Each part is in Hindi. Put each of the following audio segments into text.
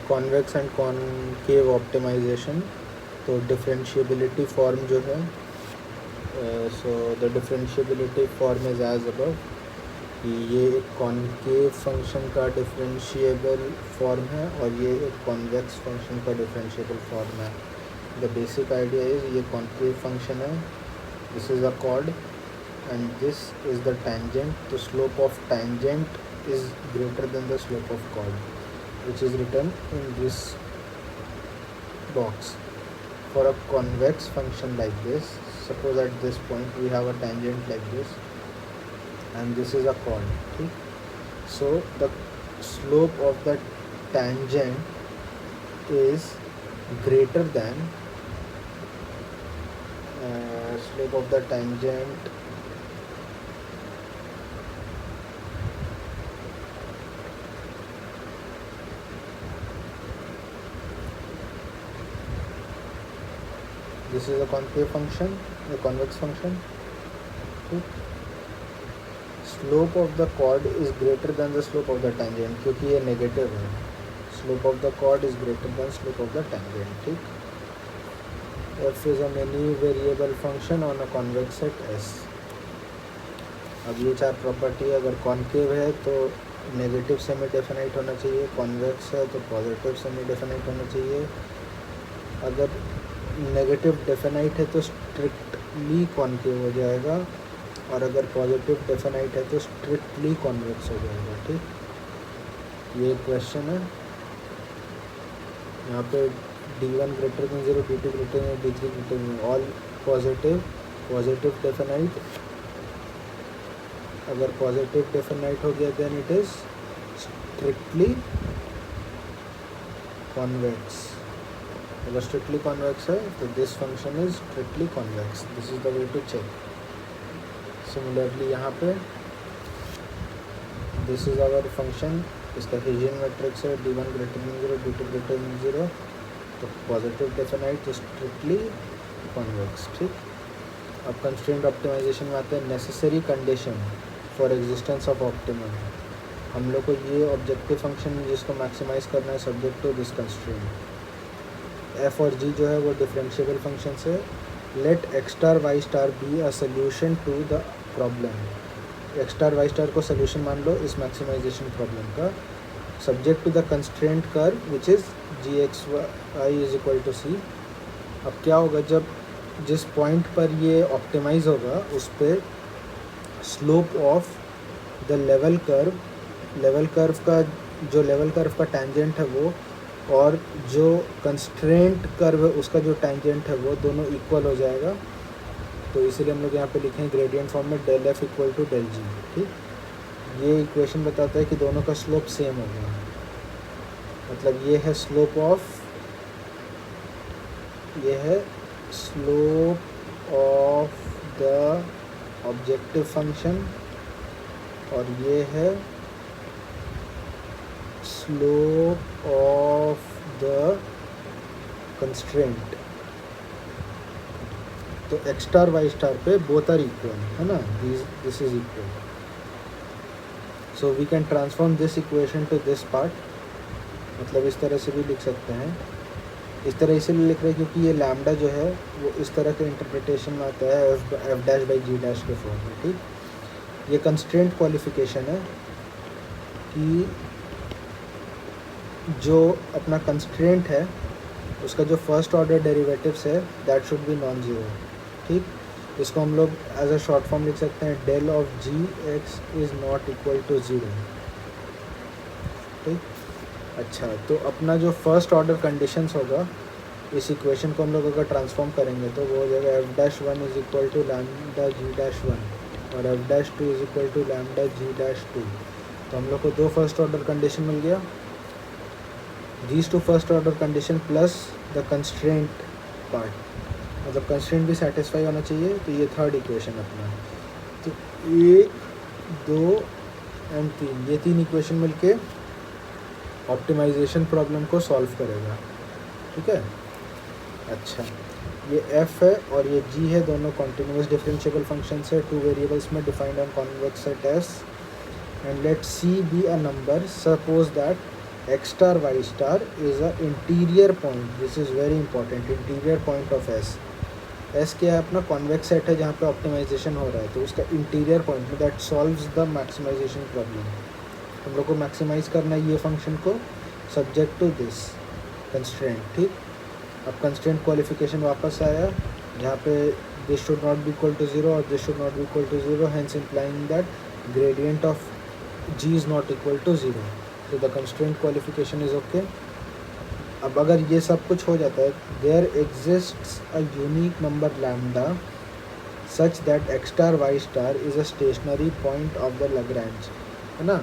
Convex and concave optimization. तो डिफरेंशिएबिलिटी फॉर्म जो है, so the differentiability form is as above, कि ये एक कॉनकेव फंक्शन का डिफरेंशिएबल फॉर्म है और ये एक कॉन्वेक्स फंक्शन का डिफरेंशिएबल फॉर्म है। द बेसिक आइडिया इज ये कॉनकेव फंक्शन है, this is a chord and this is the tangent. The slope of tangent is greater than the slope of chord, which is written in this box. For a convex function like this, suppose at this point we have a tangent like this and this is a chord, okay? So the slope of the tangent is greater than slope of the tangent this is a concave function, a convex function, okay? Slope of the chord is greater than the slope of the tangent, क्योंकि ये नेगेटिव है. Slope of the chord is greater than slope of the tangent, ठीक? F is a many variable function on a convex set S. अब ये चार प्रॉपर्टी, अगर कॉन्केव है तो नेगेटिव सेमी डेफिनाइट होना चाहिए, कॉन्वेक्स है तो पॉजिटिव सेमी डेफिनाइट होना चाहिए, अगर नेगेटिव डेफिनाइट है तो स्ट्रिक्टली कॉन्केव हो जाएगा, और अगर पॉजिटिव डेफिनाइट है तो स्ट्रिक्टली कॉन्वेक्स हो जाएगा, ठीक? ये क्वेश्चन है यहाँ पे D1 greater than 0, D2 greater than, D3 greater than, all positive definite. अगर पॉजिटिव डेफिनाइट हो गया then it is strictly convex. अगर स्ट्रिक्टली कॉन्वेक्स है तो this function is strictly convex. This is the way to check. Similarly यहाँ पे दिस इज आवर फंक्शन, इसका हेजियन मैट्रिक्स है, D1 greater than 0, D2 greater than 0, तो पॉजिटिव डेफिनाइट तो स्ट्रिक्टली कॉन्वेक्स, ठीक? अब कंस्ट्रेंट ऑप्टिमाइजेशन में आते हैं. Necessary condition for existence of optimum. हम लोग को ये ऑब्जेक्टिव फंक्शन जिसको मैक्सिमाइज करना है subject to this constraint. F और जी जो है वो डिफरेंशिएबल फंक्शन है. Let X star Y star be a solution to the problem. X star Y star को सोल्यूशन मान लो इस मैक्सिमाइजेशन प्रॉब्लम का, subject to the constraint curve which is G x Y is equal to C. अब क्या होगा, जब जिस पॉइंट पर ये ऑप्टिमाइज होगा उस पर slope of the level curve का जो लेवल कर्व का टेंजेंट है वो, और जो कंस्ट्रेंट कर्व है उसका जो टेंजेंट है वो दोनों इक्वल हो जाएगा. तो इसीलिए हम लोग यहाँ पे लिखें ग्रेडियंट फॉर्म में del F equal to del G, ठीक? ये इक्वेशन बताता है कि दोनों का स्लोप सेम होगा. मतलब ये है slope of the objective function और ये है स्लोप ऑफ द कंस्ट्रेंट. तो एक्स स्टार वाई स्टार पे बोथ आर इक्वल, है ना? This is equal. So we can transform this equation to this part. मतलब इस तरह से भी लिख सकते हैं. इस तरह इसलिए लिख रहे हैं क्योंकि ये लैम्डा जो है वो इस तरह के इंटरप्रिटेशन में आता है f dash by g dash के फॉर्म में, ठीक? ये कंस्ट्रेंट क्वालिफिकेशन है कि जो अपना कंस्ट्रेंट है उसका जो फर्स्ट ऑर्डर डेरिवेटिव्स है that should be non zero, ठीक? इसको हम लोग एज अ शॉर्ट फॉर्म लिख सकते हैं del of g x is not equal to zero, ठीक? अच्छा, तो अपना जो फर्स्ट ऑर्डर कंडीशंस होगा इस इक्वेशन को हम लोग अगर ट्रांसफॉर्म करेंगे तो वो हो जाएगा F dash one is equal to lambda G dash one और F dash two is equal to lambda G dash two. तो हम लोग को दो फर्स्ट ऑर्डर कंडीशन मिल गया. These two first order condition plus the constraint part, मतलब कंस्ट्रेंट भी सेटिस्फाई होना चाहिए. तो ये थर्ड इक्वेशन अपना. तो 1, 2 एंड 3, ये तीन इक्वेशन मिलके ऑप्टिमाइजेशन प्रॉब्लम को सॉल्व करेगा, ठीक है? अच्छा, ये f है और ये g है, दोनों कॉन्टिन्यूस डिफरेंशिएबल फंक्शंस है. टू वेरिएबल्स में defined on convex set S and let c be a number. Suppose that x star y star is a interior point. This is very important, interior point of S. S क्या है अपना कॉन्वेक्स सेट है जहाँ पे ऑप्टिमाइजेशन हो रहा है, तो उसका इंटीरियर पॉइंट में that solves the maximisation problem. हम लोग को मैक्सिमाइज करना है ये फंक्शन को सब्जेक्ट टू दिस कंस्ट्रेंट. ठीक, अब कंस्ट्रेंट क्वालिफिकेशन वापस आया जहाँ पे this should not be equal to 0 और this should not be equal to 0, hence implying that gradient of g is not equal to 0. तो the constraint qualification is okay. अब अगर ये सब कुछ हो जाता है, there exists a unique number lambda such that X star Y star is a stationary point of the Lagrange, है ना.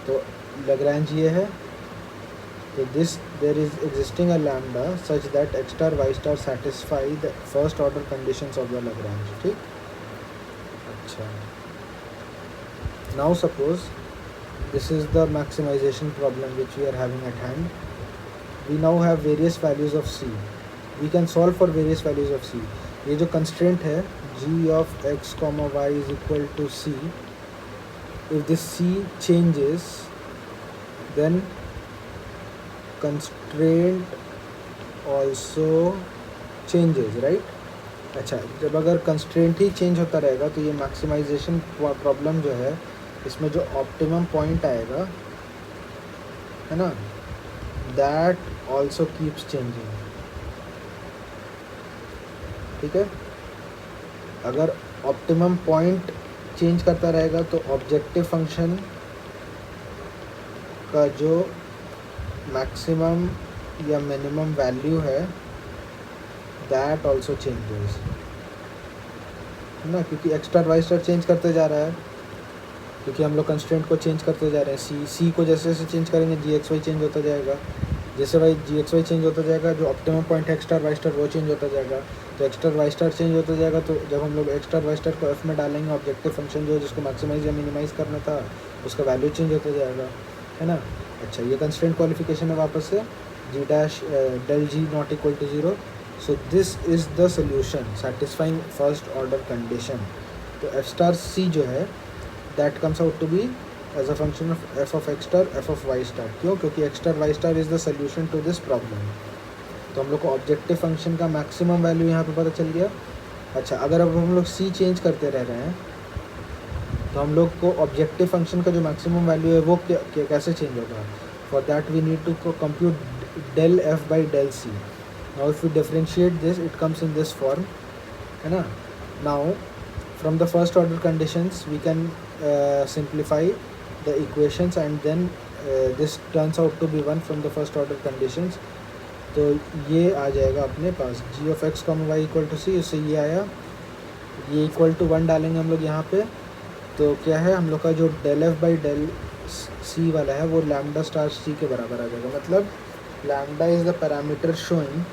तो लैग्रैंज ये है, तो this there is existing a lambda such that X star Y star satisfy the first order conditions of the Lagrange. ठीक, अच्छा. Now suppose this is the maximization problem which we are having at hand. We now have various values of c. We can solve for various values of c. ये जो constraint है g of x comma y is equal to c. If this c changes, then constraint also changes, right? अच्छा, जब अगर constraint ही change होता रहेगा तो ये maximization problem जो है इसमें जो ऑप्टिमम पॉइंट आएगा, है ना, दैट ऑल्सो कीप्स चेंजिंग. ठीक है, अगर ऑप्टिमम पॉइंट चेंज करता रहेगा तो ऑब्जेक्टिव फंक्शन का जो मैक्सिमम या मिनिमम वैल्यू है दैट ऑल्सो चेंजेस, है ना, क्योंकि x star Y star change करते जा रहा है, क्योंकि हम लोग कंस्ट्रेंट को चेंज करते जा रहे हैं. सी को जैसे जैसे चेंज करेंगे जी एक्स वाई चेंज होता जाएगा. जैसे y g x y change होता जाएगा, जो ऑप्टिमम पॉइंट है एक्स स्टार वाई स्टार वो चेंज होता जाएगा. तो x star Y star change होता जाएगा, तो जब हम लोग एक्स स्टार वाई स्टार को एफ में डालेंगे, ऑब्जेक्टिव फंक्शन जो जिसको मैक्सिमाइज या मिनिमाइज करना था उसका वैल्यू चेंज होता जाएगा, है ना. अच्छा, ये कंस्ट्रेंट क्वालिफिकेशन है वापस से G dash del G not equal to 0. So this is the solution satisfying first order condition. तो एफ स्टार सी जो है that comes out to be as a function of f of x star f of y star. क्यों? क्योंकि x star y star is the solution to this problem. तो हम लोग को ऑब्जेक्टिव फंक्शन का मैक्सिमम वैल्यू यहाँ पे पता चल गया. अच्छा, अगर अब हम लोग c चेंज करते रह रहे हैं तो हम लोग को ऑब्जेक्टिव फंक्शन का जो मैक्सिमम वैल्यू है वो कैसे चेंज होगा. For that we need to compute del f by del c. Now if we differentiate this it comes in this form, है ना. Now from the first order conditions we can simplify the equations and then this turns out to be 1 from the first order conditions. तो ये आ जाएगा अपने पास g of x comma y equal to C. उससे ये आया, ये इक्वल टू 1 डालेंगे हम लोग यहाँ पे, तो क्या है हम लोग का जो del f by del c वाला है वो लैम्डा स्टार सी के बराबर आ जाएगा. मतलब lambda is the parameter showing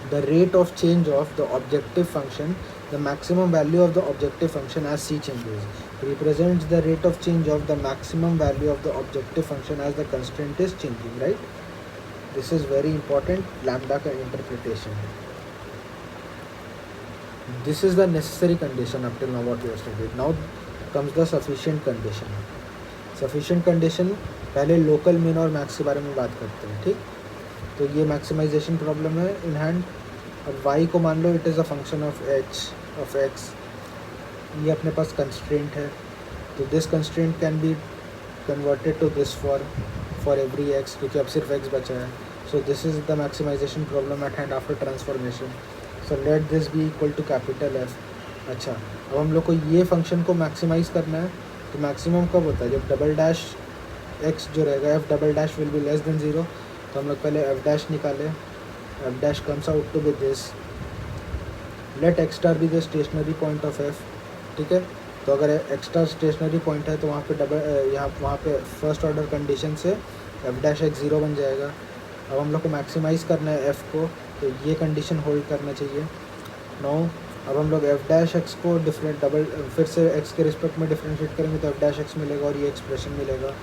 the rate of change of the objective function, the maximum value of the objective function as c changes, represents the rate of change of the maximum value of the objective function as the constraint is changing, right? This is very important, lambda ka interpretation. This is the necessary condition up till now what we have studied. Now comes the sufficient condition. Sufficient condition पहले local min और max के बारे में बात करते हैं. ठीक, तो ये मैक्सिमाइजेशन प्रॉब्लम है इन हैंड. अब y को मान लो it is a function of h of x. ये अपने पास कंस्ट्रेंट है, तो this constraint can be converted to this for every x, क्योंकि अब सिर्फ x बचा है. So this is the maximisation problem at hand after transformation. So let this be equal to capital F. अच्छा, अब हम लोग को ये फंक्शन को मैक्सिमाइज़ करना है, तो मैक्सिमम कब होता है जब डबल डैश x जो रहेगा f double dash will be less than 0. तो हम लोग पहले f डैश निकाले, f dash comes out to be this. Let x star be the stationary point of f. ठीक है, तो अगर x स्टार स्टेशनरी पॉइंट है तो वहाँ पे वहाँ पे फर्स्ट ऑर्डर कंडीशन से f डैश x 0 बन जाएगा. अब हम लोग को मैक्सिमाइज़ करना है f को, तो ये कंडीशन होल्ड करना चाहिए. नो, अब हम लोग f डैश x को फिर से x के रिस्पेक्ट में डिफरेंशिएट करेंगे तो f डैश x मिलेगा और ये एक्सप्रेशन मिलेगा.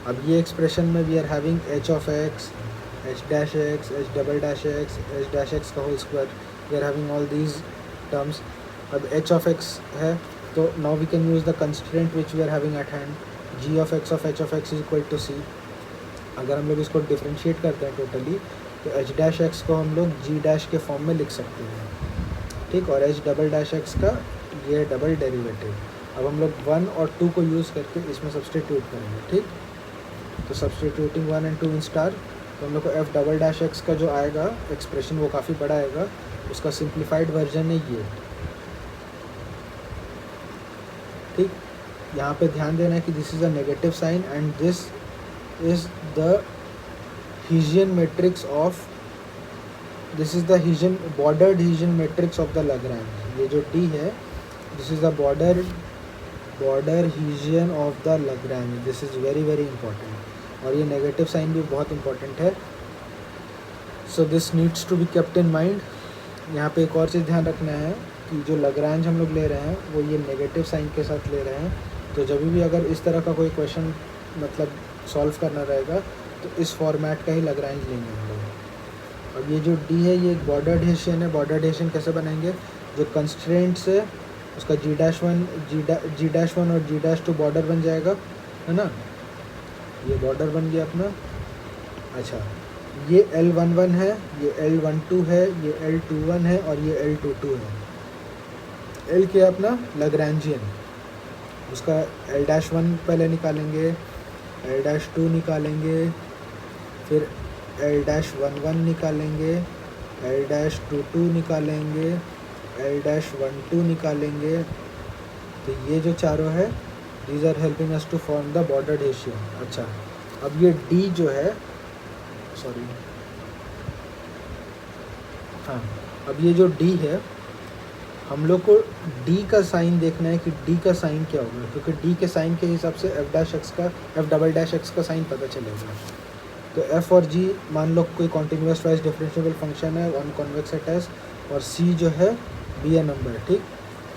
अब ये एक्सप्रेशन में we are having h of x, h dash x, h double dash x, h dash x का whole square. We are having all these terms. अब h ऑफ x है, तो now we can use the constraint which we are having at hand. G of X of H of X is equal to C. अगर हम लोग इसको डिफ्रेंशिएट करते हैं टोटली तो एच डैश एक्स को हम लोग जी डैश के फॉर्म में लिख सकते हैं, ठीक। और एच डबल डैश एक्स का ये डबल डेरिवेटिव अब हम लोग 1 और 2 को यूज़ करके इसमें सब्सटीट्यूट करेंगे, ठीक। तो सब्सटीट्यूटिंग 1 and 2 इन स्टार, तो हम लोग को एफ डबल डैश एक्स का जो आएगा एक्सप्रेशन वो काफ़ी बड़ा आएगा, उसका सिंप्लीफाइड वर्जन है ये, ठीक। यहाँ पे ध्यान देना है कि this is a negative sign and this is the Hessian matrix of this is the Hessian bordered Hessian matrix of the Lagrange। ये जो D है this is the border Hessian of the Lagrange। this is very very important और ये नेगेटिव साइन भी बहुत इंपॉर्टेंट है। so this needs to be kept in mind। यहाँ पे एक और चीज़ ध्यान रखना है कि जो Lagrange हम लोग ले रहे हैं वो ये नेगेटिव साइन के साथ ले रहे हैं, तो जब भी अगर इस तरह का कोई क्वेश्चन मतलब सॉल्व करना रहेगा तो इस फॉर्मेट का ही Lagrange लेंगे हम लोग। अब ये जो D है ये एक बॉर्डर्ड हेशियन है। बॉर्डर्ड हेशियन कैसे बनाएंगे, जो कंस्ट्रेंट्स है उसका G डैश वन और G डैश टू बॉर्डर बन जाएगा, है ना। ये बॉर्डर बन गया अपना। अच्छा, ये L11 है, ये L12 है, ये L21 है और ये L22 है। L क्या अपना Lagrangian, उसका L-1 पहले निकालेंगे, L-2 निकालेंगे, फिर L-11 निकालेंगे, L-22 निकालेंगे, L-12 निकालेंगे। तो ये जो चारों है these are helping us to form the bordered Hessian. अच्छा, अब ये D जो है सॉरी हाँ, अब ये जो D है हम लोग को D का साइन देखना है कि D का साइन क्या होगा, क्योंकि D के साइन के हिसाब से F डबल डैश एक्स का साइन पता चलेगा। तो F और G मान लो कोई कॉन्टिन्यूस वाइज डिफरेंशिएबल फंक्शन है, वन कॉन्वेक्स एट S, और C जो है बी ए नंबर, ठीक।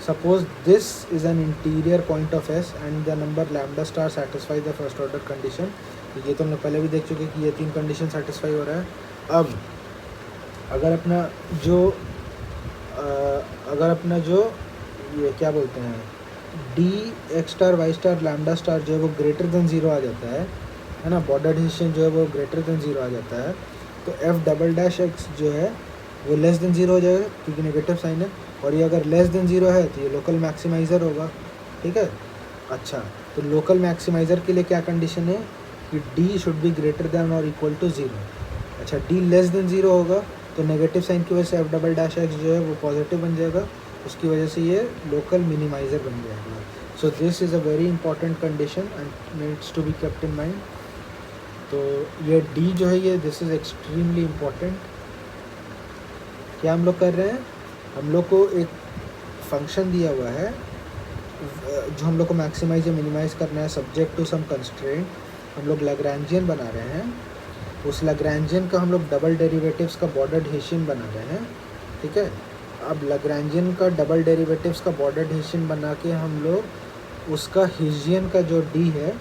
Suppose this is an interior point of S and the number lambda star satisfy the first order condition. तो ये तो हमने पहले भी देख चुके कि ये 3 कंडीशन सेटिस्फाई हो रहा है। अब अगर अपना जो ये क्या बोलते हैं D x star Y star lambda star जो है वो ग्रेटर देन 0 आ जाता है ना, बॉर्डर्ड हेशियन जो है वो ग्रेटर देन 0 आ जाता है, तो F डबल डैश एक्स जो है वो लेस देन 0 हो जाएगा क्योंकि नेगेटिव साइन है, और ये अगर लेस देन 0 है तो ये लोकल मैक्सिमाइज़र होगा, ठीक है। अच्छा, तो लोकल मैक्सिमाइज़र के लिए क्या कंडीशन है कि D should be greater than और इक्वल टू 0। अच्छा, D लेस देन 0 होगा तो नेगेटिव साइन की वजह से F डबल डैश एक्स जो है वो पॉजिटिव बन जाएगा, उसकी वजह से ये लोकल मिनिमाइज़र बन जाएगा। So this is a very important condition and needs to be kept in mind. तो ये D जो है ये दिस इज़ एक्सट्रीमली इम्पॉर्टेंट। क्या हम लोग कर रहे हैं, हम लोग को एक फंक्शन दिया हुआ है जो हम लोग को मैक्सिमाइज या मिनिमाइज़ करना है सब्जेक्ट टू सम कंस्ट्रेंट। हम लोग लैग्रैंजियन बना रहे हैं, उस लैग्रैंजियन का हम लोग डबल डेरिवेटिव्स का बॉर्डर्ड हेशियन बना रहे हैं, ठीक है। अब लैग्रैंजियन का डबल डेरिवेटिव्स का बॉर्डर्ड हेशियन बना के हम लोग उसका हेशियन का जो D है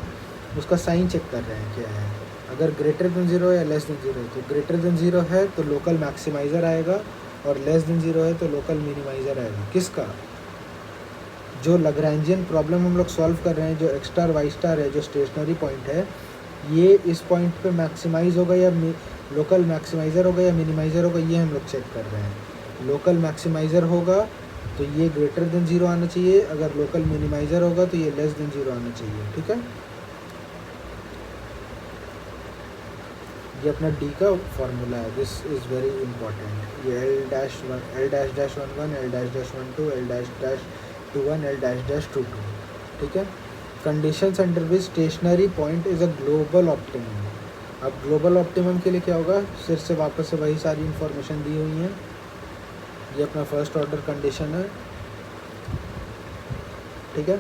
उसका साइन चेक कर रहे हैं क्या है। अगर ग्रेटर देन 0 या लेस देन 0 है तो ग्रेटर देन 0 है तो लोकल मैक्सिमाइज़र आएगा और लेस देन 0 है तो लोकल मिनिमाइज़र आएगा। किसका, जो लैग्रैंजियन प्रॉब्लम हम लोग सॉल्व कर रहे हैं, जो एक्स स्टार वाई स्टार है, जो स्टेशनरी पॉइंट है, ये इस पॉइंट पे मैक्सिमाइज़ होगा या लोकल मैक्सिमाइज़र होगा या मिनिमाइज़र होगा, ये हम लोग चेक कर रहे हैं। लोकल मैक्सिमाइज़र होगा तो ये ग्रेटर देन 0 आना चाहिए, अगर लोकल मिनिमाइज़र होगा तो ये लेस देन 0 आना चाहिए, ठीक है। ये अपना D का फॉर्मूला है, दिस इज़ वेरी इंपॉर्टेंट। ये L dash 11, L dash 12, L dash 21, L dash 22, ठीक है। Conditions under which stationary point is a global optimum. अब ग्लोबल ऑप्टिमम के लिए क्या होगा, फिर से वापस से वही सारी इन्फॉर्मेशन दी हुई है। ये अपना फर्स्ट ऑर्डर कंडीशन है, ठीक है।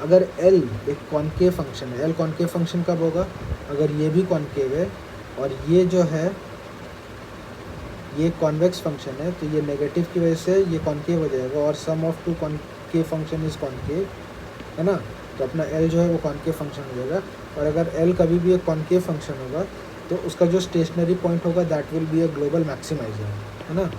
अगर L एक कॉनकेव फंक्शन है, L कॉनकेव फंक्शन कब होगा, अगर ये भी कॉनकेव है और ये जो है ये कॉन्वेक्स फंक्शन है तो ये नेगेटिव की वजह से ये कॉनकेव हो जाएगा, और sum of two concave function is concave, है ना। तो अपना L जो है वो कॉनकेव फंक्शन हो जाएगा, और अगर L कभी भी एक कॉनकेव फंक्शन होगा तो उसका जो स्टेशनरी पॉइंट होगा that will be a global maximiser, है ना।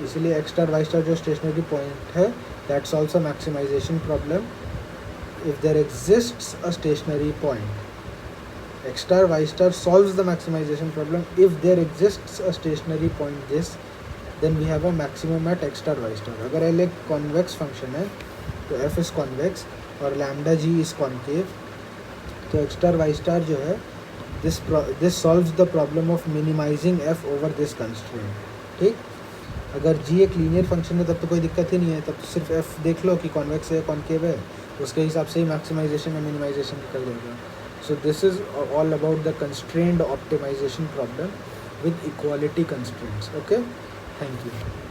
इसलिए एक्स स्टार वाई स्टार जो स्टेशनरी पॉइंट है that solves a maximisation problem if there exists a stationary point. X star y star solves the maximization problem if there exists a stationary point this, then we have a maximum at x star y star. अगर L एक convex function है तो f is convex और lambda g is concave, तो x star y star जो है this solves the problem of minimizing f over this constraint. ठीक, अगर g एक लीनियर फंक्शन है तब तो कोई दिक्कत ही नहीं है, तब तो सिर्फ f देख लो कि कॉन्वेक्स है कॉन्केव है, उसके हिसाब से ही मैक्सिमाइजेशन और मिनिमाइजेशन कर देगा. So this is all about the constrained optimization problem with equality constraints. Okay, thank you.